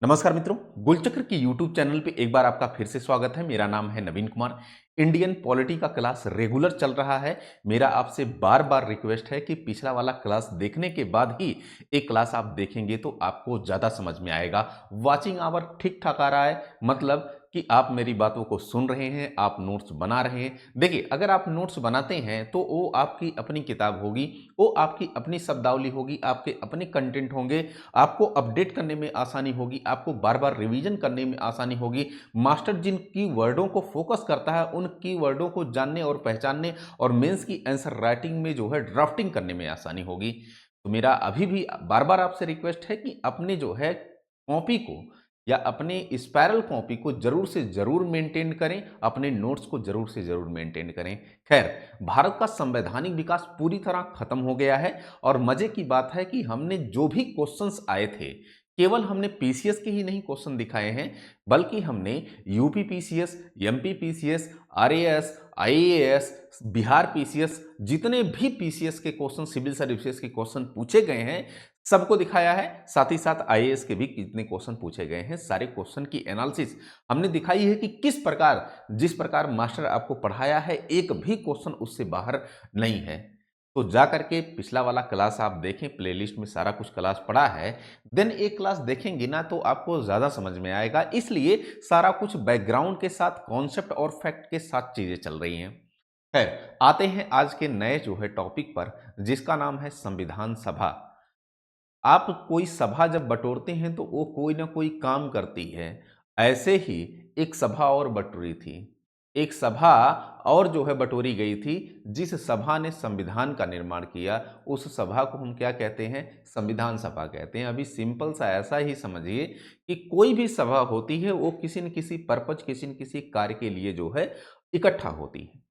नमस्कार मित्रों, गुलचक्र की यूट्यूब चैनल पे एक बार आपका फिर से स्वागत है। मेरा नाम है नवीन कुमार। इंडियन पॉलिटी का क्लास रेगुलर चल रहा है। मेरा आपसे बार बार रिक्वेस्ट है कि पिछला वाला क्लास देखने के बाद ही एक क्लास आप देखेंगे तो आपको ज़्यादा समझ में आएगा। वॉचिंग आवर ठीक ठाक आ रहा है, मतलब कि आप मेरी बातों को सुन रहे हैं, आप नोट्स बना रहे हैं। देखिए, अगर आप नोट्स बनाते हैं तो वो आपकी अपनी किताब होगी, वो आपकी अपनी शब्दावली होगी, आपके अपने कंटेंट होंगे, आपको अपडेट करने में आसानी होगी, आपको बार बार रिवीजन करने में आसानी होगी। मास्टर जिन की वर्डों को फोकस करता है उन की वर्डों को जानने और पहचानने और मेंस की आंसर राइटिंग में जो है ड्राफ्टिंग करने में आसानी होगी। तो मेरा अभी भी बार बार आपसे रिक्वेस्ट है कि अपने जो है कॉपी को या अपने स्पायरल कॉपी को जरूर से जरूर मेंटेन करें, अपने नोट्स को जरूर से जरूर मेंटेन करें। खैर, भारत का संवैधानिक विकास पूरी तरह खत्म हो गया है और मजे की बात है कि हमने जो भी क्वेश्चंस आए थे, केवल हमने पीसीएस के ही नहीं क्वेश्चन दिखाए हैं, बल्कि हमने UP PCS, MP PCS, RAS, IAS, Bihar PCS, जितने भी पीसीएस के क्वेश्चन, सिविल सर्विसेज के क्वेश्चन पूछे गए हैं, सबको दिखाया है। साथ ही साथ आईएएस के भी कितने क्वेश्चन पूछे गए हैं, सारे क्वेश्चन की एनालिसिस हमने दिखाई है कि किस प्रकार, जिस प्रकार मास्टर आपको पढ़ाया है, एक भी क्वेश्चन उससे बाहर नहीं है। तो जा करके पिछला वाला क्लास आप देखें, प्लेलिस्ट में सारा कुछ क्लास पड़ा है। देन एक क्लास देखेंगे ना तो आपको ज़्यादा समझ में आएगा, इसलिए सारा कुछ बैकग्राउंड के साथ, कॉन्सेप्ट और फैक्ट के साथ चीज़ें चल रही हैं। खैर, आते हैं आज के नए जो है टॉपिक पर, जिसका नाम है संविधान सभा। आप कोई सभा जब बटोरते हैं तो वो कोई ना कोई काम करती है। ऐसे ही एक सभा और बटोरी थी। एक सभा और जो है बटोरी गई थी, जिस सभा ने संविधान का निर्माण किया, उस सभा को हम क्या कहते हैं? संविधान सभा कहते हैं। अभी सिंपल सा ऐसा ही समझिए कि कोई भी सभा होती है वो किसी न किसी पर्पज, किसी न किसी कार्य के लिए जो है इकट्ठा होती है।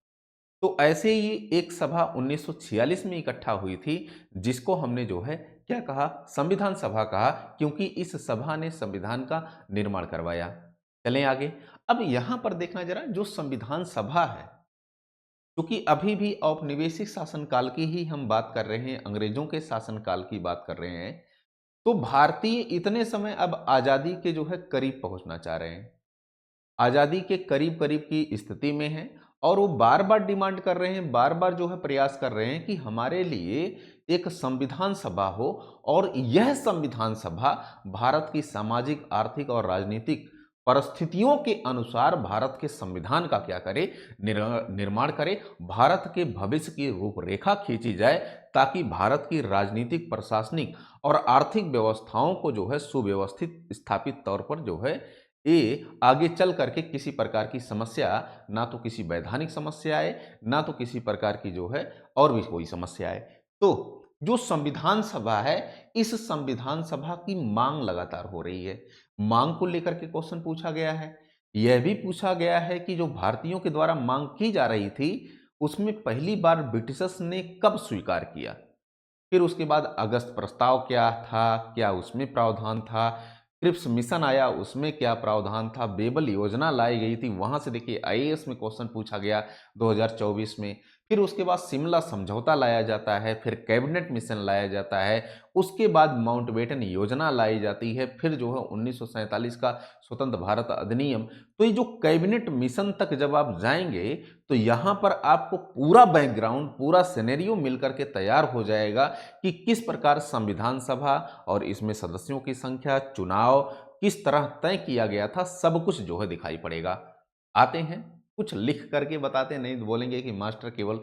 तो ऐसे ही एक सभा 1946 में इकट्ठा हुई थी, जिसको हमने जो है क्या कहा? संविधान सभा कहा, क्योंकि इस सभा ने संविधान का निर्माण करवाया। चलें आगे। अब यहां पर देखना जरा, जो संविधान सभा है, क्योंकि अभी भी औपनिवेशिक शासनकाल की ही हम बात कर रहे हैं, अंग्रेजों के शासनकाल की बात कर रहे हैं, तो भारतीय इतने समय अब आजादी के जो है करीब पहुंचना चाह रहे हैं, आज़ादी के करीब करीब की स्थिति में हैं, और वो बार बार डिमांड कर रहे हैं, बार बार जो है प्रयास कर रहे हैं कि हमारे लिए एक संविधान सभा हो, और यह संविधान सभा भारत की सामाजिक, आर्थिक और राजनीतिक परिस्थितियों के अनुसार भारत के संविधान का क्या करे? निर्माण करे, भारत के भविष्य की रूपरेखा खींची जाए, ताकि भारत की राजनीतिक, प्रशासनिक और आर्थिक व्यवस्थाओं को जो है सुव्यवस्थित, स्थापित तौर पर जो है ये आगे चल करके किसी प्रकार की समस्या, ना तो किसी वैधानिक समस्या आए, ना तो किसी प्रकार की जो है और भी कोई समस्या आए। तो जो संविधान सभा है, इस संविधान सभा की मांग लगातार हो रही है। मांग को लेकर के क्वेश्चन पूछा गया है। यह भी पूछा गया है कि जो भारतीयों के द्वारा मांग की जा रही थी, उसमें पहली बार ब्रिटिशर्स ने कब स्वीकार किया? फिर उसके बाद अगस्त प्रस्ताव क्या था, क्या उसमें प्रावधान था? क्रिप्स मिशन आया, उसमें क्या प्रावधान था? बेबल योजना लाई गई थी, वहां से देखिए आईएएस में क्वेश्चन पूछा गया 2024 में। फिर उसके बाद शिमला समझौता लाया जाता है, फिर कैबिनेट मिशन लाया जाता है, उसके बाद माउंटबेटन योजना लाई जाती है, फिर जो है 1947 का स्वतंत्र भारत अधिनियम। तो ये जो कैबिनेट मिशन तक जब आप जाएंगे, तो यहां पर आपको पूरा बैकग्राउंड, पूरा सिनेरियो मिलकर के तैयार हो जाएगा कि किस प्रकार संविधान सभा और इसमें सदस्यों की संख्या, चुनाव किस तरह तय किया गया था, सब कुछ जो है दिखाई पड़ेगा। आते हैं, कुछ लिख करके बताते, नहीं तो बोलेंगे कि मास्टर केवल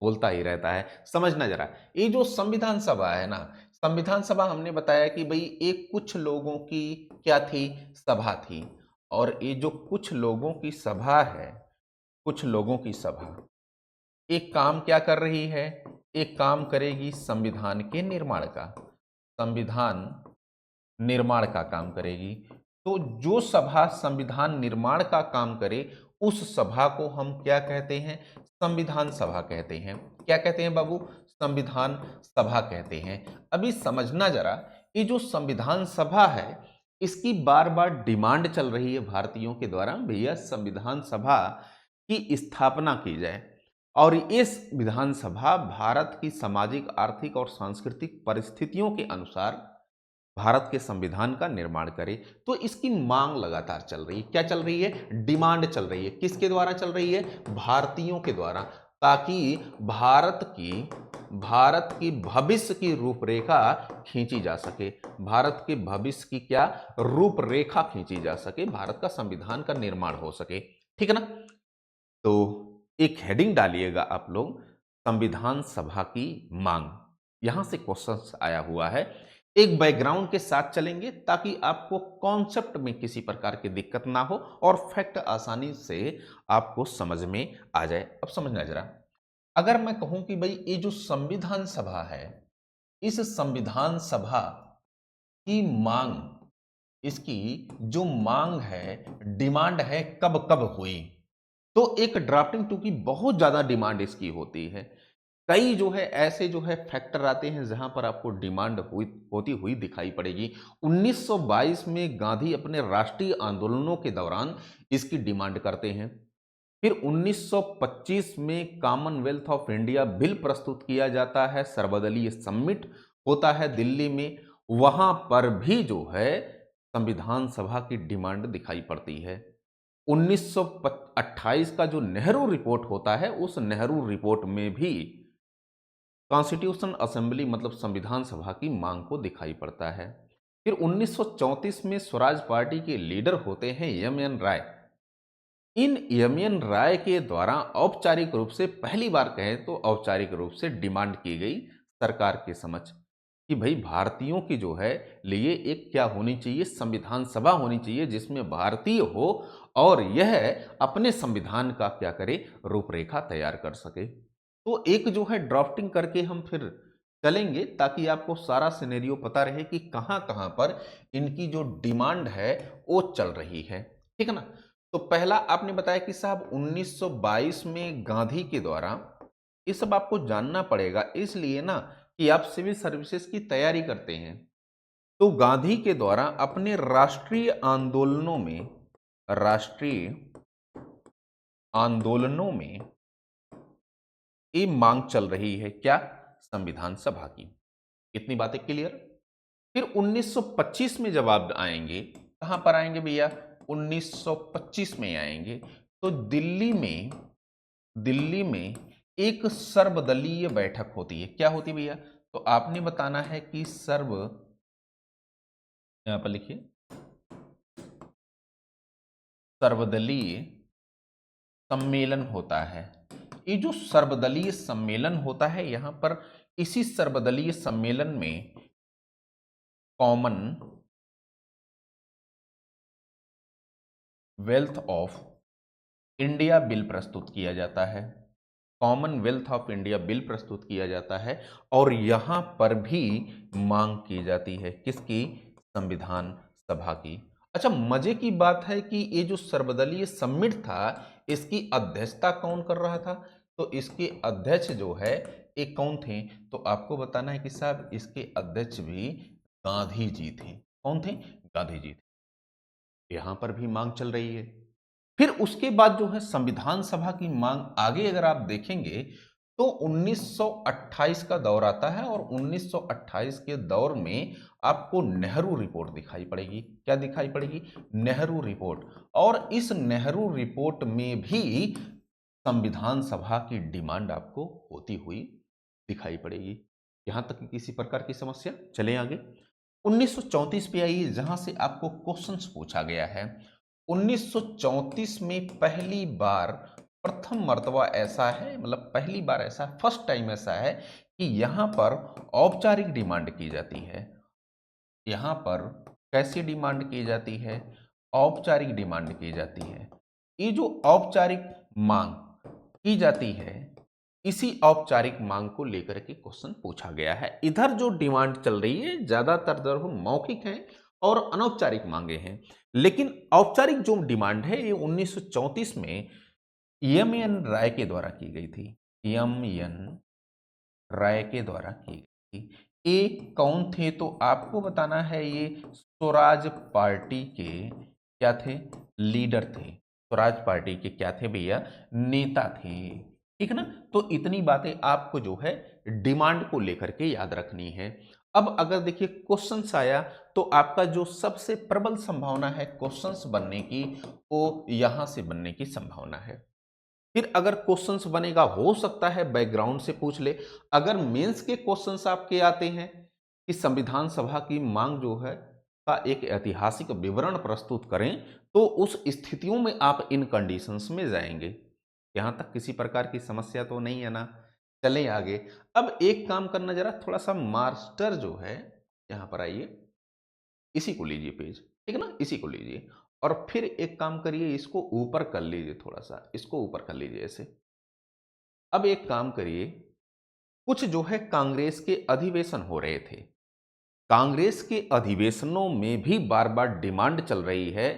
बोलता ही रहता है। समझना जरा, ये जो संविधान सभा है ना, संविधान सभा हमने बताया कि भाई एक कुछ लोगों की क्या थी? सभा थी। और ये जो कुछ लोगों की सभा है, कुछ लोगों की सभा एक काम क्या कर रही है? एक काम करेगी संविधान के निर्माण का, संविधान निर्माण का काम करेगी। तो जो सभा संविधान निर्माण का काम करे, उस सभा को हम क्या कहते हैं? संविधान सभा कहते हैं। क्या कहते हैं बाबू? संविधान सभा कहते हैं। अभी समझना जरा, ये जो संविधान सभा है, इसकी बार बार डिमांड चल रही है भारतीयों के द्वारा, भैया संविधान सभा की स्थापना की जाए, और इस विधानसभा भारत की सामाजिक, आर्थिक और सांस्कृतिक परिस्थितियों के अनुसार भारत के संविधान का निर्माण करे। तो इसकी मांग लगातार चल रही है। क्या चल रही है? डिमांड चल रही है। किसके द्वारा चल रही है? भारतीयों के द्वारा, ताकि भारत की भविष्य की रूपरेखा खींची जा सके। भारत के भविष्य की क्या रूपरेखा खींची जा सके, भारत का संविधान का निर्माण हो सके। ठीक है ना? तो एक हेडिंग डालिएगा आप लोग, संविधान सभा की मांग। यहां से क्वेश्चंस आया हुआ है। एक बैकग्राउंड के साथ चलेंगे ताकि आपको कॉन्सेप्ट में किसी प्रकार की दिक्कत ना हो और फैक्ट आसानी से आपको समझ में आ जाए। अब समझना जरा, अगर मैं कहूं कि भाई ये जो संविधान सभा है, इस संविधान सभा की मांग, इसकी जो मांग है, डिमांड है, कब कब हुई, तो एक ड्राफ्टिंग टू की बहुत ज्यादा डिमांड इसकी होती है। कई जो है ऐसे जो है फैक्टर आते हैं जहां पर आपको डिमांड होती हुई दिखाई पड़ेगी। 1922 में गांधी अपने राष्ट्रीय आंदोलनों के दौरान इसकी डिमांड करते हैं। फिर 1925 में कॉमनवेल्थ ऑफ इंडिया बिल प्रस्तुत किया जाता है, सर्वदलीय समिट होता है दिल्ली में, वहां पर भी जो है संविधान सभा की डिमांड दिखाई पड़ती है। 1928 का जो नेहरू रिपोर्ट होता है, उस नेहरू रिपोर्ट में भी कॉन्स्टिट्यूशन असेंबली मतलब संविधान सभा की मांग को दिखाई पड़ता है। फिर 1934 में स्वराज पार्टी के लीडर होते हैं एम.एन. राय। इन एम.एन. राय के द्वारा औपचारिक रूप से, पहली बार कहें तो औपचारिक रूप से डिमांड की गई सरकार के समक्ष कि भाई भारतीयों की जो है लिए एक क्या होनी चाहिए, संविधान सभा होनी चाहिए जिसमें भारतीय हो और यह अपने संविधान का क्या करे, रूपरेखा तैयार कर सके। तो एक जो है ड्राफ्टिंग करके हम फिर चलेंगे ताकि आपको सारा सिनेरियो पता रहे कि कहां कहां पर इनकी जो डिमांड है वो चल रही है। ठीक है ना? तो पहला आपने बताया कि साहब 1922 में गांधी के द्वारा, ये सब आपको जानना पड़ेगा इसलिए ना कि आप सिविल सर्विसेज की तैयारी करते हैं। तो गांधी के द्वारा अपने राष्ट्रीय आंदोलनों में ये मांग चल रही है, क्या? संविधान सभा की। इतनी बातें क्लियर? फिर 1925 में जब आप आएंगे, कहां पर आएंगे भैया? 1925 में आएंगे तो दिल्ली में एक सर्वदलीय बैठक होती है। क्या होती है भैया? तो आपने बताना है कि यहां पर लिखिए, सर्वदलीय सम्मेलन होता है। ये जो सर्वदलीय सम्मेलन होता है, यहां पर इसी सर्वदलीय सम्मेलन में common wealth of India bill प्रस्तुत किया जाता है। कॉमनवेल्थ ऑफ इंडिया बिल प्रस्तुत किया जाता है और यहां पर भी मांग की जाती है, किसकी? संविधान सभा की। अच्छा, मजे की बात है कि ये जो सर्वदलीय समिट था, इसकी अध्यक्षता कौन कर रहा था? तो इसके अध्यक्ष जो है ये कौन थे? तो आपको बताना है कि साहब इसके अध्यक्ष भी गांधी जी थे। कौन थे? गांधी जी थे। यहां पर भी मांग चल रही है। फिर उसके बाद जो है संविधान सभा की मांग आगे अगर आप देखेंगे तो 1928 का दौर आता है और 1928 के दौर में आपको नेहरू रिपोर्ट दिखाई पड़ेगी। क्या दिखाई पड़ेगी? नेहरू रिपोर्ट। और इस नेहरू रिपोर्ट में भी संविधान सभा की डिमांड आपको होती हुई दिखाई पड़ेगी। यहां तक कि किसी प्रकार की समस्या? चले आगे 1934 पे आइए, जहां से आपको क्वेश्चंस पूछा गया है। 1934 में पहली बार, प्रथम मर्तबा ऐसा है, मतलब पहली बार ऐसा, फर्स्ट टाइम ऐसा है कि यहां पर औपचारिक डिमांड की जाती है। यहां पर कैसी डिमांड की जाती है? औपचारिक डिमांड की जाती है। ये जो औपचारिक मांग की जाती है, इसी औपचारिक मांग को लेकर के क्वेश्चन पूछा गया है। इधर जो डिमांड चल रही है ज्यादातर जो मौखिक है और अनौपचारिक मांगे हैं, लेकिन औपचारिक जो डिमांड है ये 1934 में एम.एन. राय के द्वारा की गई थी। एम.एन. राय के द्वारा की गई थी। ये कौन थे? तो आपको बताना है, ये स्वराज पार्टी के क्या थे? लीडर थे। स्वराज पार्टी के क्या थे भैया? नेता थे। ठीक है ना? तो इतनी बातें आपको जो है डिमांड को लेकर के याद रखनी है। अब अगर देखिए क्वेश्चंस आया तो आपका जो सबसे प्रबल संभावना है क्वेश्चंस बनने की, वो यहां से बनने की संभावना है। फिर अगर क्वेश्चंस बनेगा, हो सकता है बैकग्राउंड से पूछ ले। अगर मेंस के क्वेश्चंस आपके आते हैं कि संविधान सभा की मांग जो है का एक ऐतिहासिक विवरण प्रस्तुत करें, तो उस स्थितियों में आप इन कंडीशंस में जाएंगे। यहां तक किसी प्रकार की समस्या तो नहीं है ना। चलें आगे। अब एक काम करना, जरा थोड़ा सा मास्टर जो है यहां पर आइए, इसी को लीजिए पेज, ठीक है ना, इसी को लीजिए और फिर एक काम करिए, इसको ऊपर कर लीजिए, थोड़ा सा इसको ऊपर कर लीजिए ऐसे। अब एक काम करिए, कुछ जो है कांग्रेस के अधिवेशन हो रहे थे। कांग्रेस के अधिवेशनों में भी बार बार डिमांड चल रही है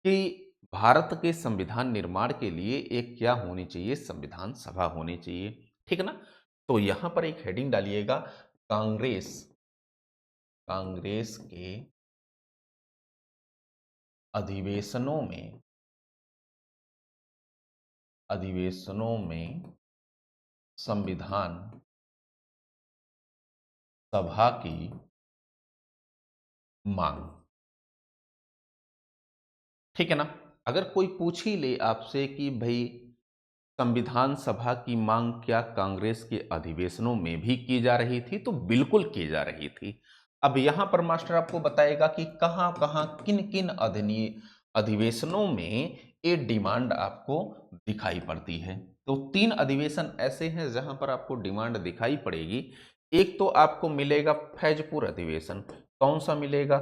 कि भारत के संविधान निर्माण के लिए एक क्या होनी चाहिए, संविधान सभा होनी चाहिए, ठीक है ना। तो यहां पर एक हेडिंग डालिएगा, कांग्रेस कांग्रेस के अधिवेशनों में अधिवेशनों में संविधान सभा की मांग, ठीक है ना। अगर कोई पूछ ही ले आपसे कि भाई संविधान सभा की मांग क्या कांग्रेस के अधिवेशनों में भी की जा रही थी, तो बिल्कुल की जा रही थी। अब यहां पर मास्टर आपको बताएगा कि कहां कहां किन किन अधिवेशनों में ये डिमांड आपको दिखाई पड़ती है। तो 3 अधिवेशन ऐसे हैं जहां पर आपको डिमांड दिखाई पड़ेगी। एक तो आपको मिलेगा फैजपुर अधिवेशन। कौन सा मिलेगा?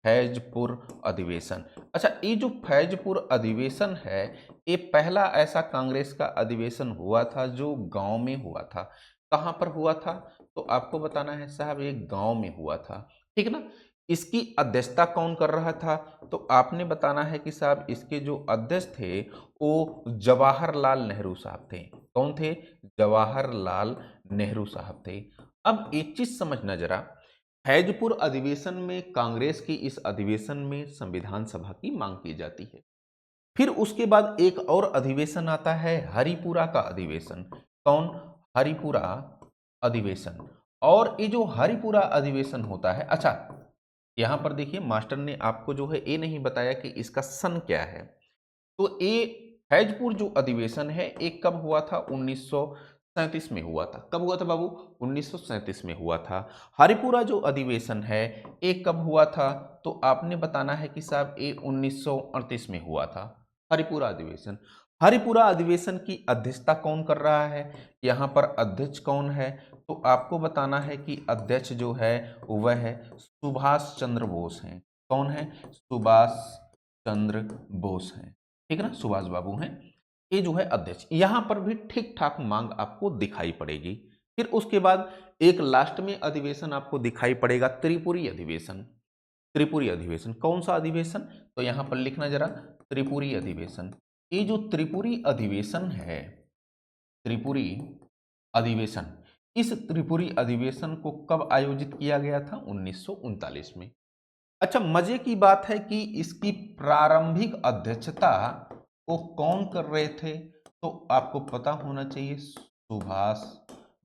फैजपुर अधिवेशन। अच्छा, ये जो फैजपुर अधिवेशन है, ये पहला ऐसा कांग्रेस का अधिवेशन हुआ था जो गांव में हुआ था। कहां पर हुआ था? तो आपको बताना है साहब, ये गांव में हुआ था, ठीक है ना। इसकी अध्यक्षता कौन कर रहा था? तो आपने बताना है कि साहब इसके जो अध्यक्ष थे वो जवाहरलाल नेहरू साहब थे। कौन थे? जवाहरलाल नेहरू साहब थे। अब एक चीज समझना जरा, फैजपुर अधिवेशन में कांग्रेस की इस अधिवेशन में संविधान सभा की मांग की जाती है। फिर उसके बाद एक और अधिवेशन आता है, हरिपुरा का अधिवेशन। कौन? हरिपुरा अधिवेशन। और ये जो हरिपुरा अधिवेशन होता है, अच्छा यहां पर देखिए मास्टर ने आपको जो है ये नहीं बताया कि इसका सन क्या है। तो ये फैजपुर जो अधिवेशन है ये कब हुआ था? 1937 में हुआ था। कब हुआ था बाबू? 1937 में हुआ था। हरिपुरा जो अधिवेशन है ये कब हुआ था? तो आपने बताना है कि साहब ये 1938 में हुआ था, हरिपुरा अधिवेशन। हरिपुरा अधिवेशन की अध्यक्षता कौन कर रहा है? यहाँ पर अध्यक्ष कौन है? तो आपको बताना है कि अध्यक्ष जो है वह है सुभाष चंद्र बोस हैं। कौन है? सुभाष चंद्र बोस हैं, ठीक है ना, सुभाष बाबू हैं। ये जो है अध्यक्ष, यहां पर भी ठीक ठाक मांग आपको दिखाई पड़ेगी। फिर उसके बाद एक लास्ट में अधिवेशन आपको दिखाई पड़ेगा, त्रिपुरी अधिवेशन। त्रिपुरी अधिवेशन कौन सा अधिवेशन? तो यहां पर लिखना जरा, त्रिपुरी अधिवेशन। ये जो त्रिपुरी अधिवेशन है, त्रिपुरी अधिवेशन, इस त्रिपुरी अधिवेशन को कब आयोजित किया गया था? 1939 में। अच्छा, मजे की बात है कि इसकी प्रारंभिक अध्यक्षता को कौन कर रहे थे? तो आपको पता होना चाहिए, सुभाष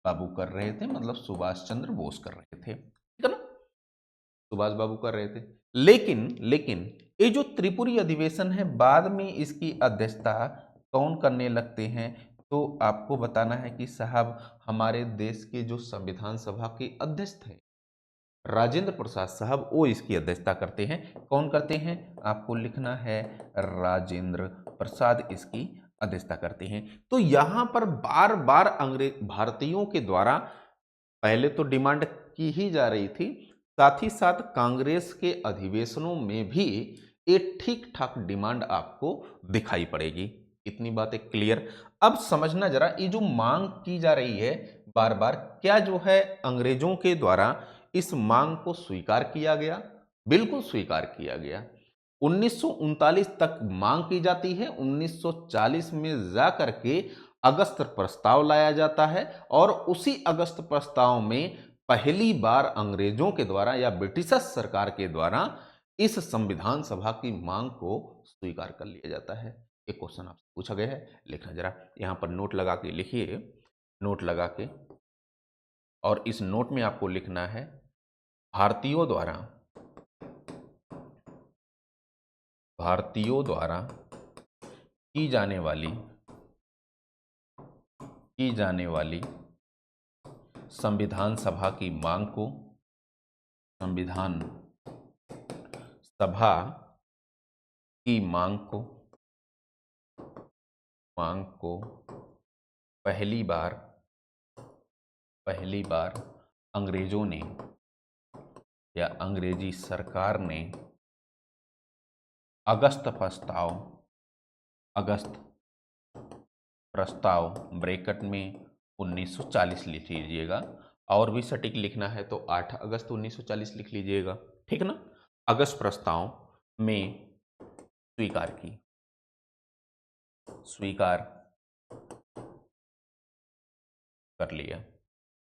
बाबू कर रहे थे, मतलब सुभाष चंद्र बोस कर रहे थे, ठीक है ना, सुभाष बाबू कर रहे थे। लेकिन लेकिन ये जो त्रिपुरी अधिवेशन है, बाद में इसकी अध्यक्षता कौन करने लगते हैं? तो आपको बताना है कि साहब हमारे देश के जो संविधान सभा के अध्यक्ष थे, राजेंद्र प्रसाद साहब, वो इसकी अध्यक्षता करते हैं। कौन करते हैं? आपको लिखना है, राजेंद्र प्रसाद इसकी अध्यक्षता करते हैं। तो यहां पर बार बार अंग्रेज भारतीयों के द्वारा पहले तो डिमांड की ही जा रही थी, साथ ही साथ कांग्रेस के अधिवेशनों में भी एक ठीक ठाक डिमांड आपको दिखाई पड़ेगी। इतनी बातें क्लियर। अब समझना जरा, ये जो मांग की जा रही है बार बार, क्या जो है अंग्रेजों के द्वारा इस मांग को स्वीकार किया गया? बिल्कुल स्वीकार किया गया। 1939 तक मांग की जाती है, 1940 में जाकर के अगस्त प्रस्ताव लाया जाता है और उसी अगस्त प्रस्ताव में पहली बार अंग्रेजों के द्वारा या ब्रिटिशर्स सरकार के द्वारा इस संविधान सभा की मांग को स्वीकार कर लिया जाता है। एक क्वेश्चन आपसे पूछा गया है, लिखना जरा, यहां पर नोट लगा के लिखिए, नोट लगा के, और इस नोट में आपको लिखना है भारतीयों द्वारा भारतीयों द्वारा की जाने वाली की जाने वाली संविधान सभा की मांग को संविधान सभा की मांग को पहली बार अंग्रेजों ने या अंग्रेजी सरकार ने अगस्त प्रस्ताव ब्रैकेट में 1940 लिख लीजिएगा, और भी सटीक लिखना है तो 8 अगस्त 1940 लिख लीजिएगा, ठीक ना। अगस्त प्रस्ताव में स्वीकार कर लिया।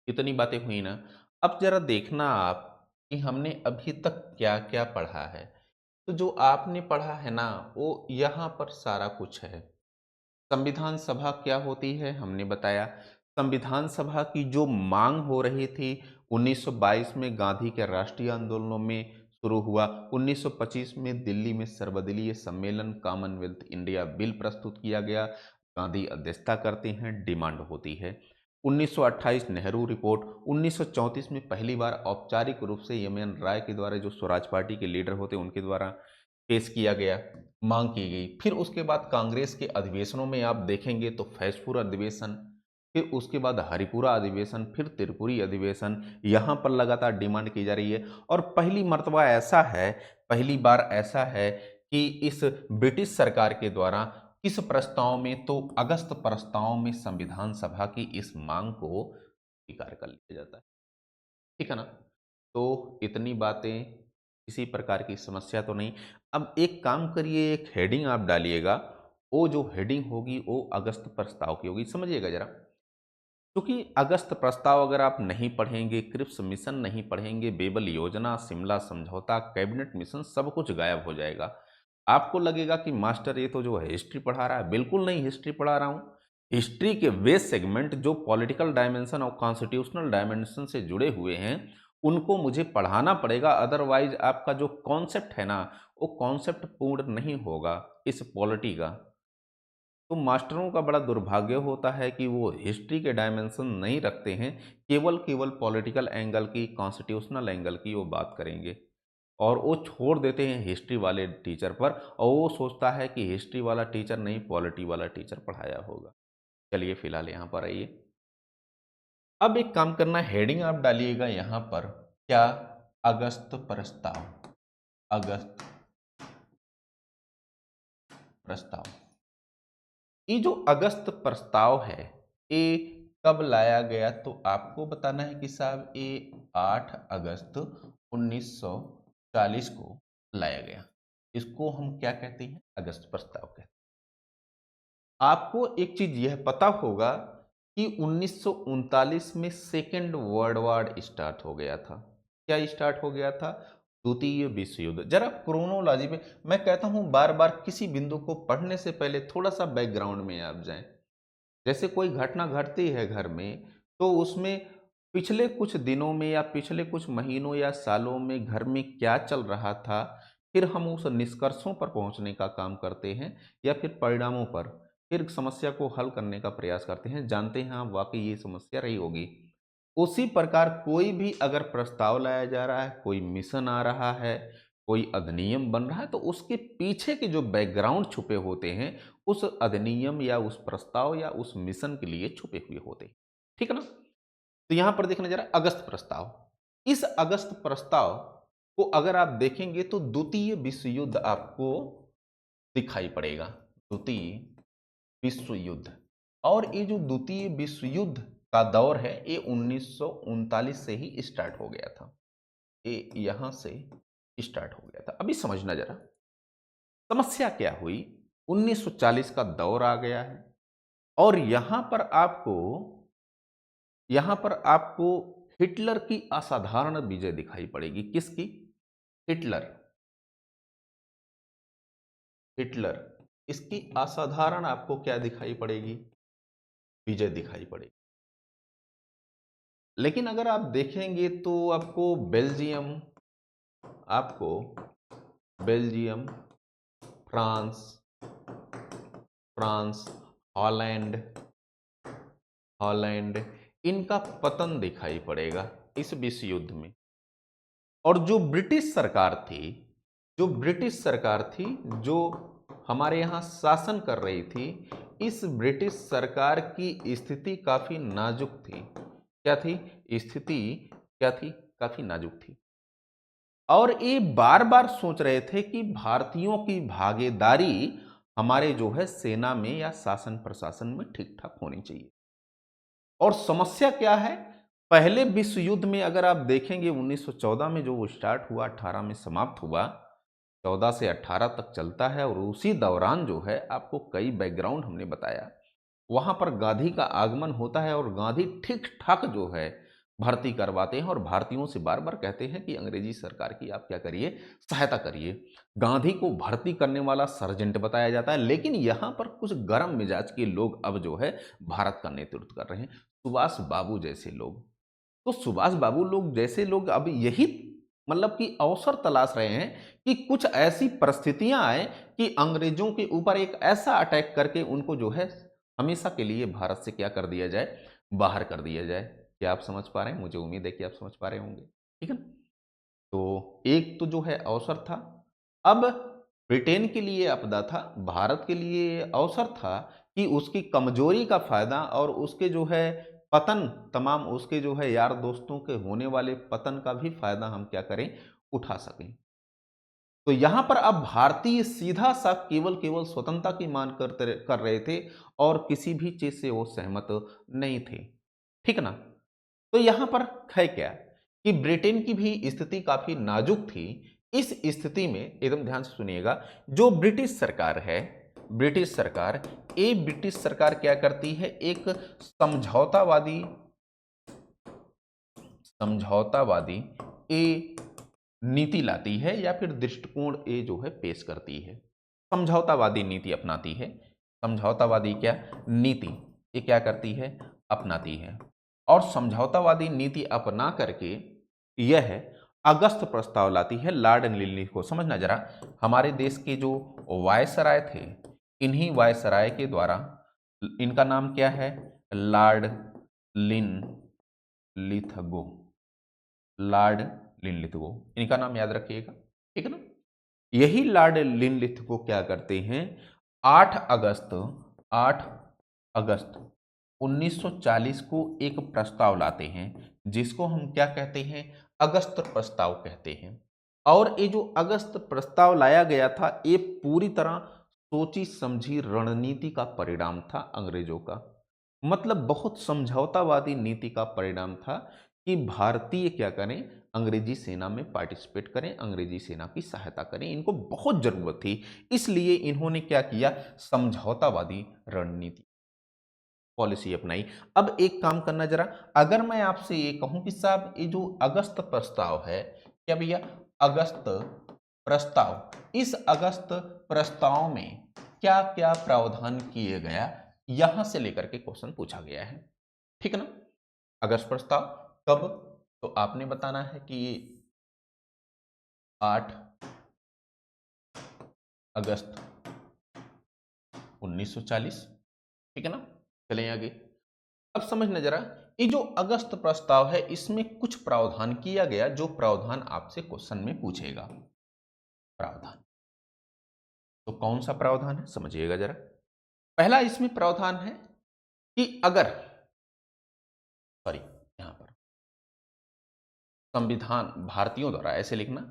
इतनी बातें हुई ना। अब जरा देखना आप कि हमने अभी तक क्या क्या पढ़ा है। तो जो आपने पढ़ा है ना, वो यहाँ पर सारा कुछ है। संविधान सभा क्या होती है हमने बताया। संविधान सभा की जो मांग हो रही थी 1922 में गांधी के राष्ट्रीय आंदोलनों में शुरू हुआ, 1925 में दिल्ली में सर्वदलीय सम्मेलन कॉमनवेल्थ इंडिया बिल प्रस्तुत किया गया, गांधी अध्यक्षता करते हैं, डिमांड होती है। 1928 नेहरू रिपोर्ट, 1934 में पहली बार औपचारिक रूप से एम.एन. राय के द्वारा, जो स्वराज पार्टी के लीडर होते उनके द्वारा पेश किया गया, मांग की गई। फिर उसके बाद कांग्रेस के अधिवेशनों में आप देखेंगे तो फैजपुर अधिवेशन, फिर उसके बाद हरिपुरा अधिवेशन, फिर त्रिपुरी अधिवेशन, यहाँ पर लगातार डिमांड की जा रही है। और पहली बार ऐसा है कि इस ब्रिटिश सरकार के द्वारा किस प्रस्ताव में, तो अगस्त प्रस्ताव में संविधान सभा की इस मांग को स्वीकार कर लिया जाता है, ठीक है ना। तो इतनी बातें, किसी प्रकार की समस्या तो नहीं। अब एक काम करिए, एक हेडिंग आप डालिएगा, वो जो हेडिंग होगी वो अगस्त प्रस्ताव की होगी, समझिएगा जरा। क्योंकि अगस्त प्रस्ताव अगर आप नहीं पढ़ेंगे, क्रिप्स मिशन नहीं पढ़ेंगे, बेबल योजना, शिमला समझौता, कैबिनेट मिशन, सब कुछ गायब हो जाएगा। आपको लगेगा कि मास्टर ये तो जो है हिस्ट्री पढ़ा रहा है। बिल्कुल नहीं हिस्ट्री पढ़ा रहा हूँ। हिस्ट्री के वे सेगमेंट जो पॉलिटिकल डायमेंशन और कॉन्स्टिट्यूशनल डायमेंशन से जुड़े हुए हैं, उनको मुझे पढ़ाना पड़ेगा, अदरवाइज आपका जो कॉन्सेप्ट है ना, वो कॉन्सेप्ट पूर्ण नहीं होगा इस पॉलिटी का। तो मास्टरों का बड़ा दुर्भाग्य होता है कि वो हिस्ट्री के डायमेंशन नहीं रखते हैं, केवल केवल पॉलिटिकल एंगल की, कॉन्स्टिट्यूशनल एंगल की वो बात करेंगे, और वो छोड़ देते हैं हिस्ट्री वाले टीचर पर, और वो सोचता है कि हिस्ट्री वाला टीचर नहीं, पॉलिटी वाला टीचर पढ़ाया होगा। चलिए फिलहाल यहाँ पर आइए। अब एक काम करना, हेडिंग आप डालिएगा यहाँ पर, क्या, अगस्त प्रस्ताव, अगस्त प्रस्ताव। ये जो अगस्त प्रस्ताव है, ये कब लाया गया, तो आपको बताना है कि साहब ये 8 अगस्त 1940 को लाया गया। इसको हम क्या कहते हैं, अगस्त प्रस्ताव कहते हैं। आपको एक चीज यह पता होगा कि 1939 में सेकेंड वर्ल्ड वॉर स्टार्ट हो गया था। क्या स्टार्ट हो गया था, द्वितीय विश्व युद्ध। जरा क्रोनोलॉजी में, मैं कहता हूं बार बार किसी बिंदु को पढ़ने से पहले थोड़ा सा बैकग्राउंड में आप जाएं। जैसे कोई घटना घटती है घर में, तो उसमें पिछले कुछ दिनों में या पिछले कुछ महीनों या सालों में घर में क्या चल रहा था, फिर हम उस निष्कर्षों पर पहुंचने का काम करते हैं, या फिर परिणामों पर, फिर समस्या को हल करने का प्रयास करते हैं। जानते हैं आप वाकई ये समस्या रही होगी। उसी प्रकार कोई भी अगर प्रस्ताव लाया जा रहा है, कोई मिशन आ रहा है, कोई अधिनियम बन रहा है, तो उसके पीछे के जो बैकग्राउंड छुपे होते हैं, उस अधिनियम या उस प्रस्ताव या उस मिशन के लिए छुपे हुए होते हैं, ठीक है ना। तो यहां पर देखना जरा, अगस्त प्रस्ताव। इस अगस्त प्रस्ताव को अगर आप देखेंगे तो द्वितीय विश्व युद्ध आपको दिखाई पड़ेगा, द्वितीय विश्व युद्ध। और ये जो द्वितीय विश्व युद्ध का दौर है, ये 1939 से ही स्टार्ट हो गया था। ये यहां से स्टार्ट हो गया था। अभी समझना जरा समस्या क्या हुई। 1940 का दौर आ गया है, और यहां पर आपको हिटलर की असाधारण विजय दिखाई पड़ेगी। किसकी, हिटलर, हिटलर, इसकी असाधारण आपको क्या दिखाई पड़ेगी, विजय दिखाई पड़ेगी। लेकिन अगर आप देखेंगे तो आपको Belgium, France, France, Holland, Holland, इनका पतन दिखाई पड़ेगा इस विश्व युद्ध में। और जो ब्रिटिश सरकार थी, जो ब्रिटिश सरकार थी, जो हमारे यहाँ शासन कर रही थी, इस ब्रिटिश सरकार की स्थिति काफी नाजुक थी। क्या थी? स्थिति क्या थी? काफी नाजुक थी। और ये बार बार सोच रहे थे कि भारतीयों की भागीदारी हमारे जो है सेना में या शासन प्रशासन में ठीक ठाक होनी चाहिए। और समस्या क्या है? पहले विश्व युद्ध में अगर आप देखेंगे 1914 में जो वो स्टार्ट हुआ, 18 में समाप्त हुआ, 14 से 18 तक चलता है। और उसी दौरान जो है आपको कई बैकग्राउंड हमने बताया, वहां पर गांधी का आगमन होता है और गांधी ठीक ठाक जो है भर्ती करवाते हैं और भारतीयों से बार बार कहते हैं कि अंग्रेजी सरकार की आप क्या करिए, सहायता करिए। गांधी को भर्ती करने वाला सर्जेंट बताया जाता है। लेकिन यहां पर कुछ गर्म मिजाज के लोग अब जो है भारत का नेतृत्व कर रहे हैं, सुभाष बाबू जैसे लोग। तो सुभाष बाबू लोग जैसे लोग अब यही मतलब कि अवसर तलाश रहे हैं कि कुछ ऐसी परिस्थितियां आए कि अंग्रेजों के ऊपर एक ऐसा अटैक करके उनको जो है हमेशा के लिए भारत से क्या कर दिया जाए, बाहर कर दिया जाए। क्या आप समझ पा रहे हैं? मुझे उम्मीद है कि आप समझ पा रहे होंगे। ठीक है ना? तो एक तो जो है अवसर था। अब ब्रिटेन के लिए आपदा था, भारत के लिए अवसर था कि उसकी कमजोरी का फायदा और उसके जो है पतन, तमाम उसके जो है यार दोस्तों के होने वाले पतन का भी फायदा हम क्या करें, उठा सकें। तो यहां पर अब भारतीय सीधा सा केवल केवल स्वतंत्रता की मांग कर रहे थे और किसी भी चीज से वो सहमत नहीं थे। ठीक ना? तो यहां पर है क्या कि ब्रिटेन की भी स्थिति काफी नाजुक थी। इस स्थिति में एकदम ध्यान से सुनिएगा, जो ब्रिटिश सरकार है, ब्रिटिश सरकार, ये ब्रिटिश सरकार क्या करती है, एक समझौतावादी, समझौतावादी ए नीति लाती है या फिर दृष्टिकोण ए जो है पेश करती है। समझौतावादी नीति अपनाती है। समझौतावादी क्या नीति, ये क्या करती है, अपनाती है। और समझौतावादी नीति अपना करके यह अगस्त प्रस्ताव लाती है लॉर्ड लिली को। समझना जरा, हमारे देश के जो वायसराय थे, इन्हीं वायसराय के द्वारा, इनका नाम क्या है, लॉर्ड लिन लिथगो, लॉर्ड लिनलिथगो, इनका नाम याद रखिएगा। ठीक है ना? यही लॉर्ड लिनलिथगो क्या करते हैं, 8 अगस्त 8 अगस्त 1940 को एक प्रस्ताव लाते हैं जिसको हम क्या कहते हैं, अगस्त प्रस्ताव कहते हैं। और ये जो अगस्त प्रस्ताव लाया गया था, ये पूरी तरह सोची समझी रणनीति का परिणाम था अंग्रेजों का। मतलब बहुत समझौतावादी नीति का परिणाम था कि भारतीय क्या करें, अंग्रेजी सेना में पार्टिसिपेट करें, अंग्रेजी सेना की सहायता करें। इनको बहुत जरूरत थी, इसलिए इन्होंने क्या किया, समझौतावादी रणनीति पॉलिसी अपनाई। अब एक काम करना जरा, अगर मैं आपसे ये कहूं कि साहब ये जो अगस्त प्रस्ताव है, क्या भैया, अगस्त प्रस्ताव, इस अगस्त प्रस्ताव में क्या क्या प्रावधान किए गया, यहां से लेकर के क्वेश्चन पूछा गया है। ठीक है ना? अगस्त प्रस्ताव कब, तो आपने बताना है कि 8 अगस्त 1940। ठीक है ना? चलें आगे। अब समझना जरा, ये जो अगस्त प्रस्ताव है इसमें कुछ प्रावधान किया गया, जो प्रावधान आपसे क्वेश्चन में पूछेगा। प्रावधान तो कौन सा प्रावधान है, समझिएगा जरा। पहला इसमें प्रावधान है कि अगर, सॉरी, यहां पर संविधान भारतीयों द्वारा, ऐसे लिखना,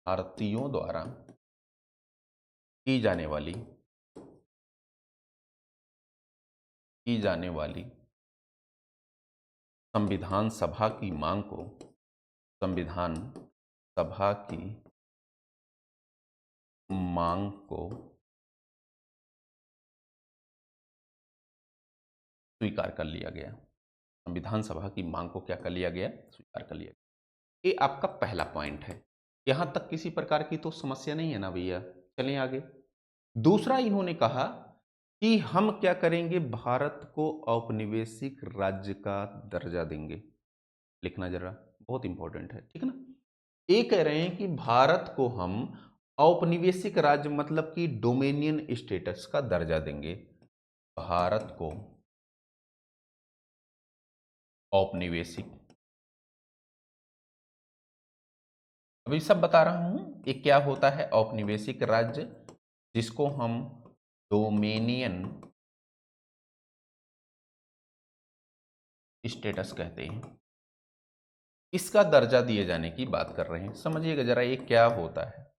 भारतीयों द्वारा की जाने वाली, की जाने वाली संविधान सभा की मांग को, संविधान सभा की मांग को स्वीकार कर लिया गया। संविधान सभा की मांग को क्या कर लिया गया, स्वीकार कर लिया गया। ये आपका पहला पॉइंट है। यहां तक किसी प्रकार की तो समस्या नहीं है ना भैया? चलें आगे। दूसरा इन्होंने कहा कि हम क्या करेंगे, भारत को औपनिवेशिक राज्य का दर्जा देंगे। लिखना जरा, बहुत इंपॉर्टेंट है, ठीक है ना। ये कह रहे हैं कि भारत को हम औपनिवेशिक राज्य मतलब कि डोमेनियन स्टेटस का दर्जा देंगे। भारत को औपनिवेशिक, अभी सब बता रहा हूं ये क्या होता है औपनिवेशिक राज्य, जिसको हम डोमेनियन स्टेटस कहते हैं। इसका दर्जा दिए जाने की बात कर रहे हैं। समझिएगा जरा ये क्या होता है।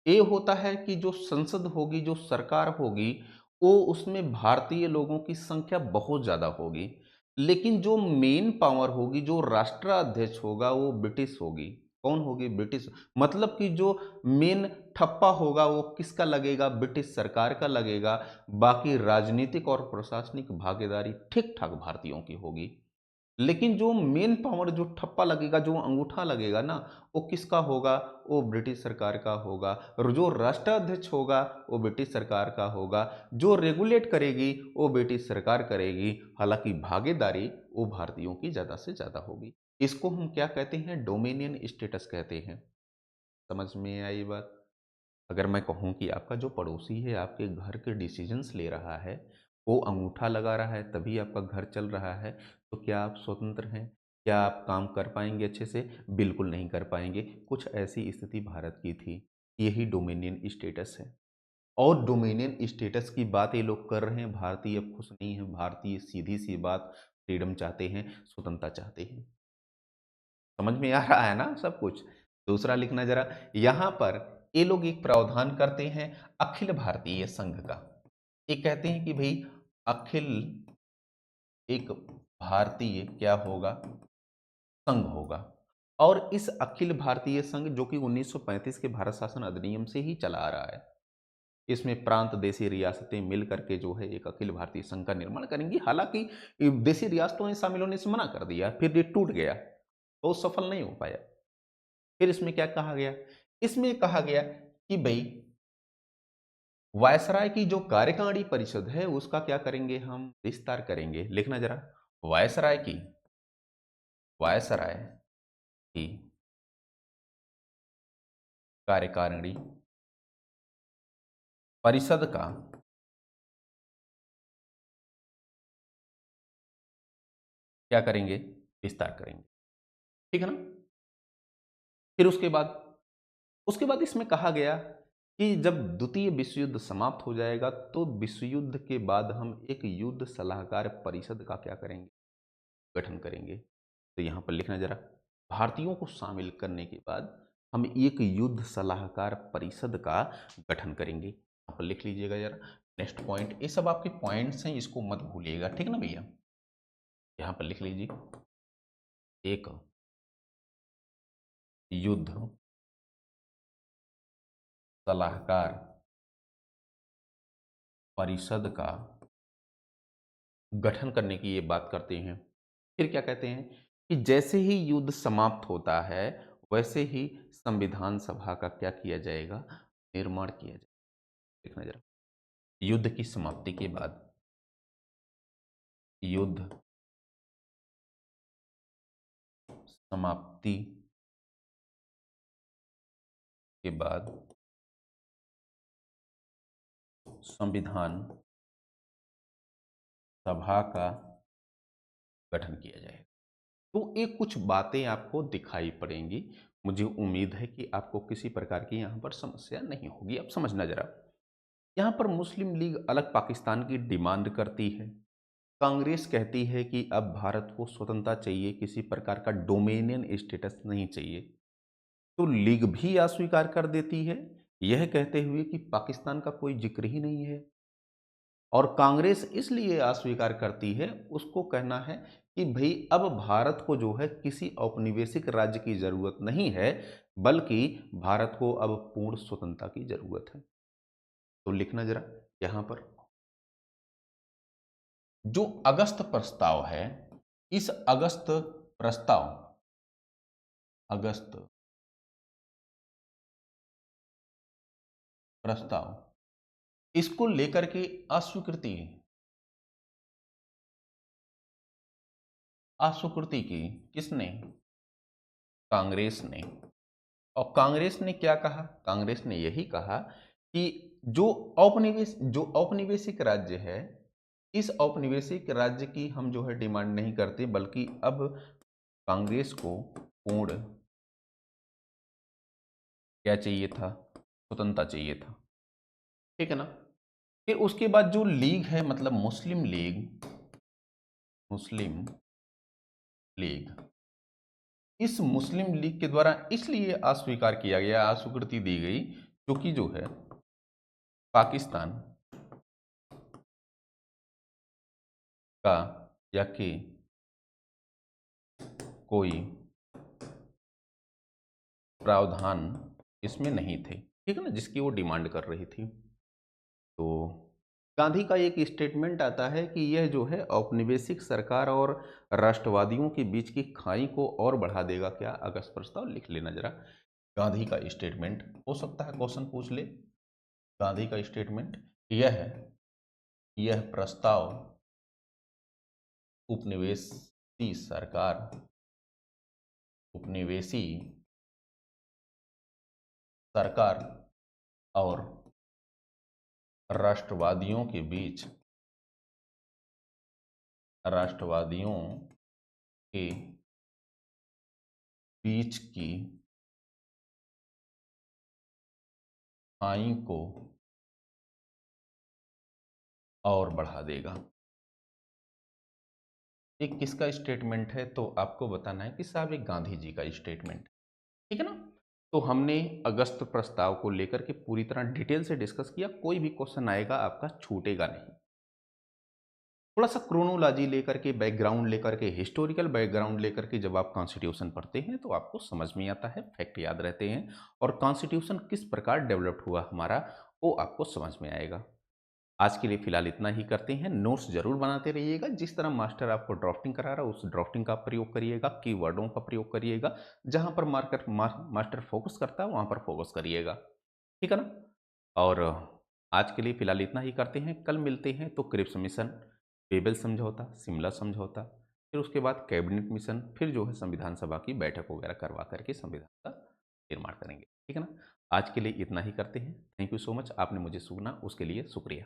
ये होता है कि जो संसद होगी, जो सरकार होगी, वो उसमें भारतीय लोगों की संख्या बहुत ज्यादा होगी, लेकिन जो मेन पावर होगी, जो राष्ट्राध्यक्ष होगा, वो ब्रिटिश होगी। कौन होगी? ब्रिटिश। मतलब कि जो मेन ठप्पा होगा वो किसका लगेगा? ब्रिटिश सरकार का लगेगा। बाकी राजनीतिक और प्रशासनिक भागीदारी ठीक ठाक भारतीयों की होगी। लेकिन जो मेन पावर, जो ठप्पा लगेगा, जो अंगूठा लगेगा ना, वो किसका होगा? वो ब्रिटिश सरकार का होगा। और जो राष्ट्राध्यक्ष होगा वो ब्रिटिश सरकार का होगा। जो रेगुलेट करेगी वो ब्रिटिश सरकार करेगी। हालांकि भागीदारी वो भारतीयों की ज्यादा से ज्यादा होगी। इसको हम क्या कहते हैं? डोमिनियन स्टेटस कहते हैं। समझ में आई बात? अगर मैं कहूँ कि आपका जो पड़ोसी है आपके घर के डिसीजंस ले रहा है, वो अंगूठा लगा रहा है तभी आपका घर चल रहा है, तो क्या आप स्वतंत्र हैं? क्या आप काम कर पाएंगे अच्छे से? बिल्कुल नहीं कर पाएंगे। कुछ ऐसी स्थिति भारत की थी। यही डोमिनियन स्टेटस है। और डोमिनियन स्टेटस की बात ये लोग कर रहे हैं। भारतीय अब खुश नहीं है। भारतीय सीधी सी बात, फ्रीडम चाहते हैं, स्वतंत्रता चाहते हैं। समझ में आ रहा है ना सब कुछ? दूसरा लिखना जरा, यहां पर ये लोग एक प्रावधान करते हैं अखिल भारतीय संघ का। ये कहते हैं कि भाई अखिल एक भारतीय क्या होगा? संघ होगा। और इस अखिल भारतीय संघ जो कि 1935 के भारत शासन अधिनियम से ही चला आ रहा है, इसमें प्रांत, देशी रियासतें मिल करके जो है एक अखिल भारतीय संघ का निर्माण करेंगी। हालांकि देशी रियासतों ने शामिल होने से मना कर दिया, फिर ये टूट गया, तो सफल नहीं हो पाया। फिर इसमें क्या कहा गया? इसमें कहा गया कि भाई वायसराय की जो कार्यकारिणी परिषद है उसका क्या करेंगे? हम विस्तार करेंगे। लिखना जरा, वायसराय की, वायसराय की कार्यकारिणी परिषद का क्या करेंगे? विस्तार करेंगे। ठीक है ना। फिर उसके बाद इसमें कहा गया कि जब द्वितीय विश्व युद्ध समाप्त हो जाएगा तो विश्व युद्ध के बाद हम एक युद्ध सलाहकार परिषद का क्या करेंगे? गठन करेंगे। तो यहां पर लिखना जरा, भारतीयों को शामिल करने के बाद हम एक युद्ध सलाहकार परिषद का गठन करेंगे। यहां पर लिख लीजिएगा जरा। नेक्स्ट पॉइंट, ये सब आपके पॉइंट्स हैं, इसको मत भूलिएगा, ठीक ना भैया। यहां पर लिख लीजिए, एक युद्ध सलाहकार परिषद का गठन करने की ये बात करते हैं। फिर क्या कहते हैं कि जैसे ही युद्ध समाप्त होता है वैसे ही संविधान सभा का क्या किया जाएगा? निर्माण किया जाएगा। देखना जरा, युद्ध की समाप्ति के बाद, युद्ध समाप्ति के बाद संविधान सभा का गठन किया जाएगा। तो ये कुछ बातें आपको दिखाई पड़ेंगी। मुझे उम्मीद है कि आपको किसी प्रकार की यहाँ पर समस्या नहीं होगी। अब समझना जरा, यहाँ पर मुस्लिम लीग अलग पाकिस्तान की डिमांड करती है। कांग्रेस कहती है कि अब भारत को स्वतंत्रता चाहिए, किसी प्रकार का डोमेनियन स्टेटस नहीं चाहिए। तो लीग भी अस्वीकार कर देती है, यह कहते हुए कि पाकिस्तान का कोई जिक्र ही नहीं है। और कांग्रेस इसलिए अस्वीकार करती है, उसको कहना है कि भाई अब भारत को जो है किसी औपनिवेशिक राज्य की जरूरत नहीं है, बल्कि भारत को अब पूर्ण स्वतंत्रता की जरूरत है। तो लिखना जरा यहां पर, जो अगस्त प्रस्ताव है, इस अगस्त प्रस्ताव, अगस्त प्रस्ताव, इसको लेकर के अस्वीकृति अस्वीकृति की किसने? कांग्रेस ने। और कांग्रेस ने क्या कहा? कांग्रेस ने यही कहा कि जो औपनिवेशिक राज्य है, इस औपनिवेशिक राज्य की हम जो है डिमांड नहीं करते, बल्कि अब कांग्रेस को पूर्ण क्या चाहिए था? स्वतंत्रता चाहिए था। ठीक है ना? फिर उसके बाद जो लीग है, मतलब मुस्लिम लीग, इस मुस्लिम लीग के द्वारा इसलिए अस्वीकार किया गया, अस्वीकृति दी गई, क्योंकि जो है पाकिस्तान का या कि कोई प्रावधान इसमें नहीं थे, ठीक है ना, जिसकी वो डिमांड कर रही थी। तो गांधी का एक स्टेटमेंट आता है कि यह जो है औपनिवेशिक सरकार और राष्ट्रवादियों के बीच की खाई को और बढ़ा देगा। क्या? अगस्त प्रस्ताव लिख लेना जरा। गांधी का स्टेटमेंट, हो सकता है क्वेश्चन पूछ ले। गांधी का स्टेटमेंट, यह प्रस्ताव उपनिवेशी सरकार, उपनिवेशी सरकार और राष्ट्रवादियों के बीच, राष्ट्रवादियों के बीच की खाई को और बढ़ा देगा। ये किसका स्टेटमेंट है? तो आपको बताना है कि साहब ये गांधी जी का स्टेटमेंट, ठीक है ना। तो हमने अगस्त प्रस्ताव को लेकर के पूरी तरह डिटेल से डिस्कस किया। कोई भी क्वेश्चन आएगा आपका छूटेगा नहीं। थोड़ा सा क्रोनोलॉजी लेकर के, बैकग्राउंड लेकर के, हिस्टोरिकल बैकग्राउंड लेकर के जब आप कॉन्स्टिट्यूशन पढ़ते हैं तो आपको समझ में आता है, फैक्ट याद रहते हैं, और कॉन्स्टिट्यूशन किस प्रकार डेवलप्ड हुआ हमारा, वो आपको समझ में आएगा। आज के लिए फिलहाल इतना ही करते हैं। नोट्स जरूर बनाते रहिएगा। जिस तरह मास्टर आपको ड्राफ्टिंग करा रहा है उस ड्राफ्टिंग का प्रयोग करिएगा, कीवर्डों का प्रयोग करिएगा। जहां पर मास्टर फोकस करता है वहां पर फोकस करिएगा, ठीक है ना। और आज के लिए फिलहाल इतना ही करते हैं। कल मिलते हैं तो क्रिप्स मिशन, बेबल समझौता, शिमला समझौता, फिर उसके बाद कैबिनेट मिशन, फिर जो है संविधान सभा की बैठक वगैरह करवा करके संविधान का निर्माण करेंगे, ठीक है ना। आज के लिए इतना ही करते हैं। थैंक यू सो मच, आपने मुझे सुना उसके लिए शुक्रिया।